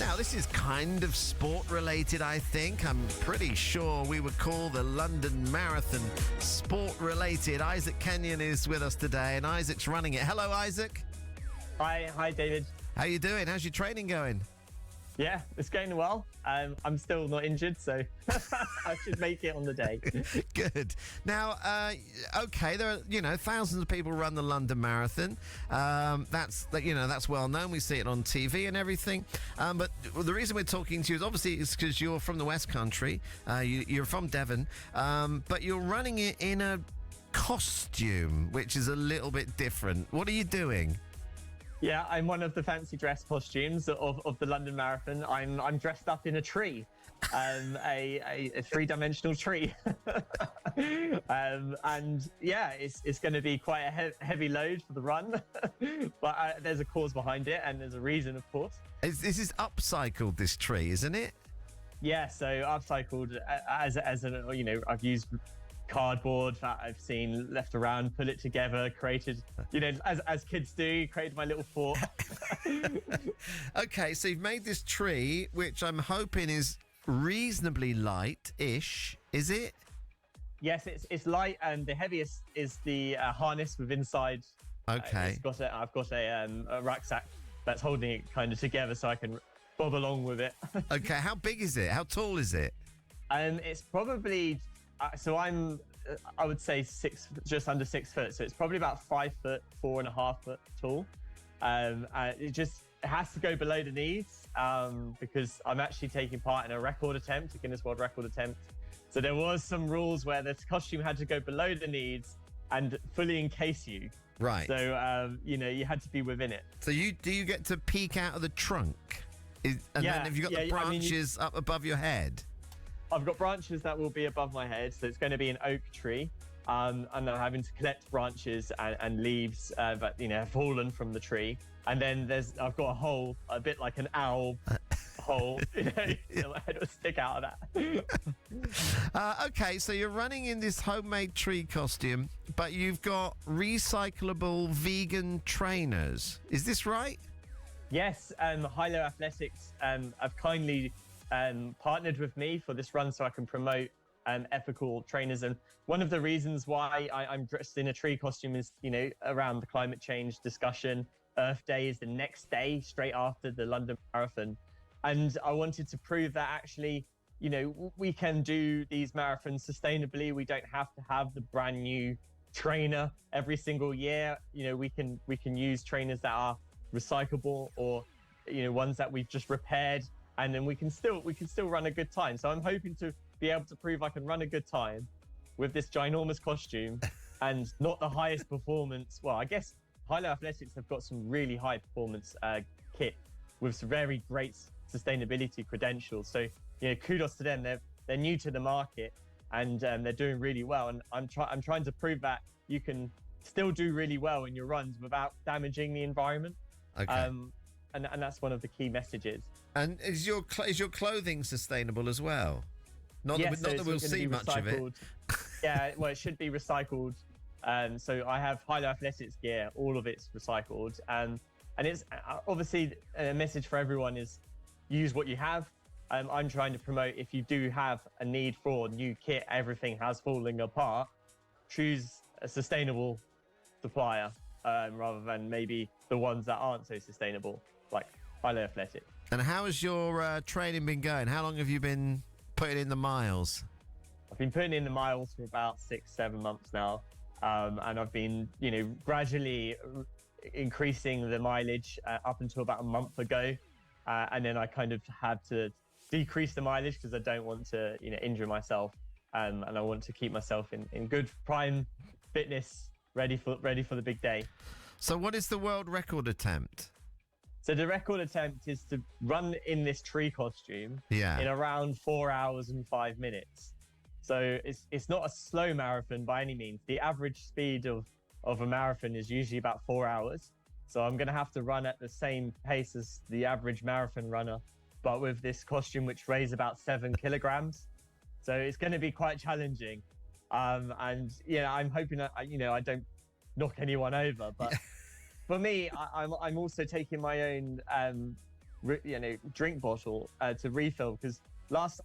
Now, this is kind of sport-related, I think. I'm pretty sure we would call the London Marathon sport-related. Isaac Kenyon is with us today, and Isaac's running it. Hello, Isaac. Hi, David. How you doing? How's your training going? Yeah, it's going well. I'm still not injured, so I should make it on the day. Good. Now, okay, there are, thousands of people run the London Marathon. That's well known. We see it on TV and everything. But the reason we're talking to you is obviously it's because you're from the West Country. You're from Devon, but you're running it in a costume, which is a little bit different. What are you doing? Yeah, I'm one of the fancy dress costumes of the London Marathon. I'm dressed up in a tree, a three-dimensional tree, and yeah, it's going to be quite a heavy load for the run, but there's a cause behind it, and there's a reason, of course. This is upcycled, this tree, isn't it? Yeah, so upcycled I've used cardboard that I've seen left around, put it together, created, as kids do, created my little fort. Okay, so you've made this tree, which I'm hoping is reasonably light-ish, is it? Yes, it's light, and the heaviest is the harness with inside. Okay. I've got a rucksack that's holding it kind of together so I can bob along with it. Okay, how big is it? How tall is it? It's probably... so I would say just under 6 foot. So it's probably about 5 foot, 4.5 foot tall. It has to go below the knees because I'm actually taking part in a record attempt, a Guinness World Record attempt. So there was some rules where the costume had to go below the knees and fully encase you. Right. So, you had to be within it. So do you get to peek out of the trunk? Then have you got the branches up above your head? I've got branches that will be above my head, so it's going to be an oak tree, and I'm having to collect branches and leaves that have fallen from the tree. And then I've got a hole, a bit like an owl hole, my head will stick out of that. Okay, so you're running in this homemade tree costume, but you've got recyclable vegan trainers. Is this right? Yes, Hylo Athletics have kindly partnered with me for this run so I can promote ethical trainers. And one of the reasons why I'm dressed in a tree costume is, around the climate change discussion. Earth Day is the next day, straight after the London Marathon. And I wanted to prove that actually, we can do these marathons sustainably. We don't have to have the brand new trainer every single year. We can use trainers that are recyclable or, ones that we've just repaired. And then we can still run a good time. So I'm hoping to be able to prove I can run a good time with this ginormous costume and not the highest performance. Well, I guess Hylo Athletics have got some really high performance kit with some very great sustainability credentials. So, kudos to them. They're new to the market and they're doing really well. And I'm trying to prove that you can still do really well in your runs without damaging the environment. Okay. And that's one of the key messages. And is your clothing sustainable as well? Not that we'll see much of it. Yeah, well, it should be recycled. So I have Hylo Athletics gear, all of it's recycled. And it's obviously a message for everyone is use what you have. I'm trying to promote if you do have a need for new kit, everything has falling apart, choose a sustainable supplier rather than maybe the ones that aren't so sustainable, like Hylo Athletics. And how has your training been going? How long have you been putting in the miles? I've been putting in the miles for about 6-7 months now. And I've been, gradually increasing the mileage up until about a month ago. And then I kind of had to decrease the mileage because I don't want to, injure myself. And I want to keep myself in good prime fitness, ready for the big day. So what is the world record attempt? So the record attempt is to run in this tree costume in around 4 hours and 5 minutes. So it's not a slow marathon by any means. The average speed of a marathon is usually about 4 hours. So I'm going to have to run at the same pace as the average marathon runner, but with this costume, which weighs about 7 kilograms. So it's going to be quite challenging. And I'm hoping that, I don't knock anyone over, but for me, I'm also taking my own drink bottle to refill, because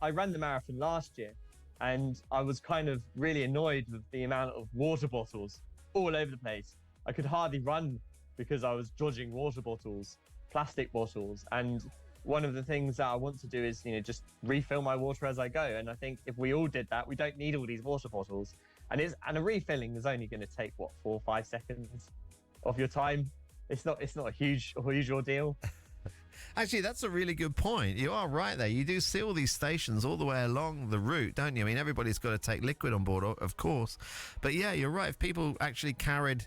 I ran the marathon last year, and I was kind of really annoyed with the amount of water bottles all over the place. I could hardly run because I was dodging water bottles, plastic bottles. And one of the things that I want to do is, just refill my water as I go. And I think if we all did that, we don't need all these water bottles. And a refilling is only going to take 4 or 5 seconds of your time. It's not a huge ordeal. Actually, that's a really good point. You are right there. You do see all these stations all the way along the route, don't you? I mean, everybody's got to take liquid on board, of course. But yeah, you're right. If people actually carried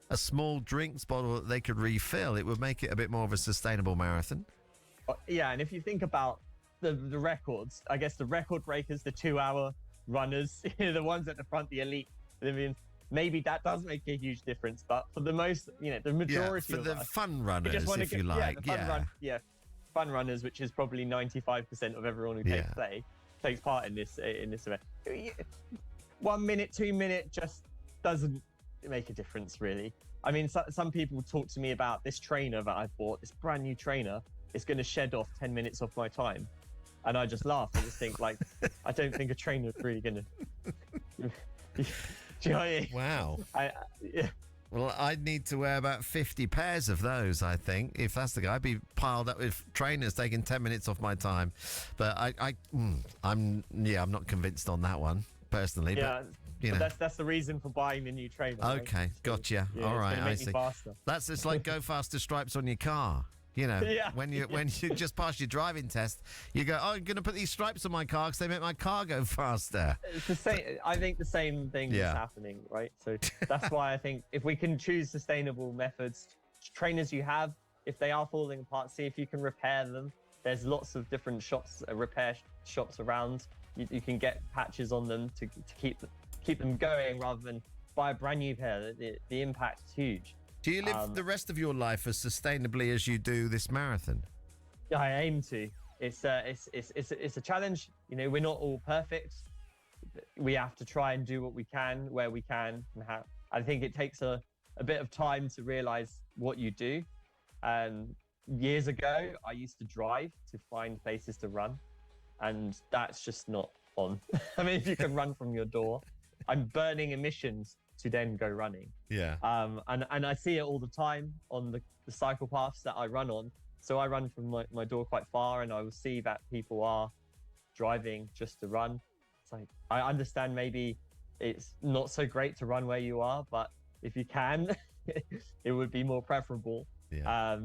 a small drinks bottle that they could refill, it would make it a bit more of a sustainable marathon. Yeah, and if you think about the records, I guess the record breakers, the 2-hour runners, the ones at the front, the elite, I mean, maybe that does make a huge difference. But for the most, the majority for of the us, fun runners, if you like. Fun runners, which is probably 95% of everyone who takes part in this event. 1 minute, 2 minute just doesn't make a difference, really. I mean, some people talk to me about this trainer that I bought, this brand new trainer. It's going to shed off 10 minutes of my time. And I just laugh. I just think, I don't think a trainer is really going to... Do you know what I mean? Wow. Yeah. Well, I'd need to wear about 50 pairs of those, I think. If that's the guy, I'd be piled up with trainers taking 10 minutes off my time. But I'm not convinced on that one, personally. Yeah. But, that's the reason for buying the new trainer. Okay, right? gotcha. Yeah, all right, I see. Faster. That's just like go faster stripes on your car. When you just pass your driving test, you go, I'm going to put these stripes on my car because they make my car go faster. It's the same. I think the same thing is happening, right? So that's why I think if we can choose sustainable methods, trainers you have, if they are falling apart, see if you can repair them. There's lots of different shops, repair shops around. You can get patches on them to keep them going rather than buy a brand new pair. The impact is huge. Do you live the rest of your life as sustainably as you do this marathon? I aim to. It's a challenge. We're not all perfect. We have to try and do what we can, where we can, and how. I think it takes a bit of time to realize what you do. Years ago, I used to drive to find places to run, and that's just not on. I mean, if you can run from your door, I'm burning emissions to then go running. Yeah. And I see it all the time on the cycle paths that I run on. So I run from my door quite far, and I will see that people are driving just to run. It's like, I understand maybe it's not so great to run where you are, but if you can, it would be more preferable. Yeah.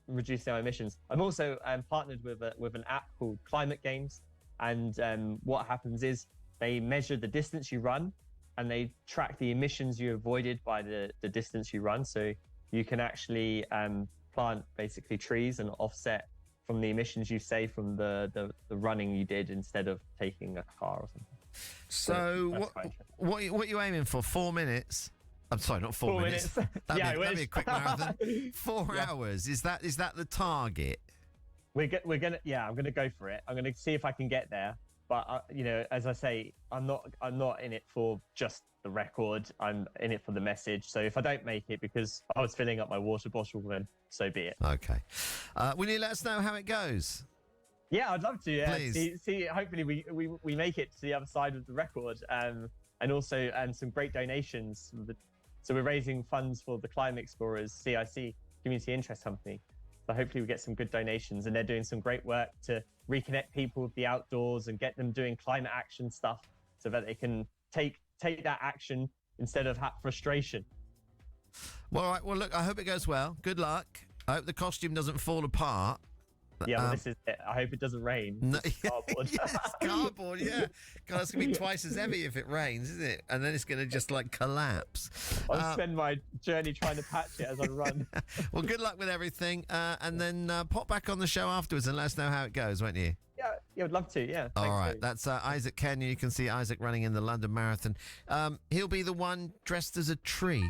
Reducing our emissions. I'm also partnered with an app called Climate Games, and what happens is they measure the distance you run, and they track the emissions you avoided by the distance you run. So you can actually plant basically trees and offset from the emissions you save from the running you did instead of taking a car or something. So what are you aiming for? 4 minutes? I'm sorry, not 4 minutes. That'd be a quick marathon. 4 hours. Is that the target? I'm gonna go for it. I'm gonna see if I can get there. But as I say, I'm not in it for just the record. I'm in it for the message. So if I don't make it because I was filling up my water bottle, then so be it. Okay. Will you let us know how it goes? Yeah, I'd love to. Yeah. Please. See, hopefully we make it to the other side of the record, and also some great donations. So we're raising funds for the Climate Explorers CIC, Community Interest Company. So hopefully we get some good donations, and they're doing some great work to reconnect people with the outdoors and get them doing climate action stuff so that they can take that action instead of frustration. Well, all right. Well, look, I hope it goes well. Good luck. I hope the costume doesn't fall apart. Yeah, well, this is it. I hope it doesn't rain. No, it's cardboard. Yes, cardboard, yeah. God, it's going to be twice as heavy if it rains, isn't it? And then it's going to just collapse. I'll spend my journey trying to patch it as I run. Well, good luck with everything. And then pop back on the show afterwards and let us know how it goes, won't you? Yeah, I'd love to, yeah. All right, that's Isaac Kenyon. You can see Isaac running in the London Marathon. He'll be the one dressed as a tree.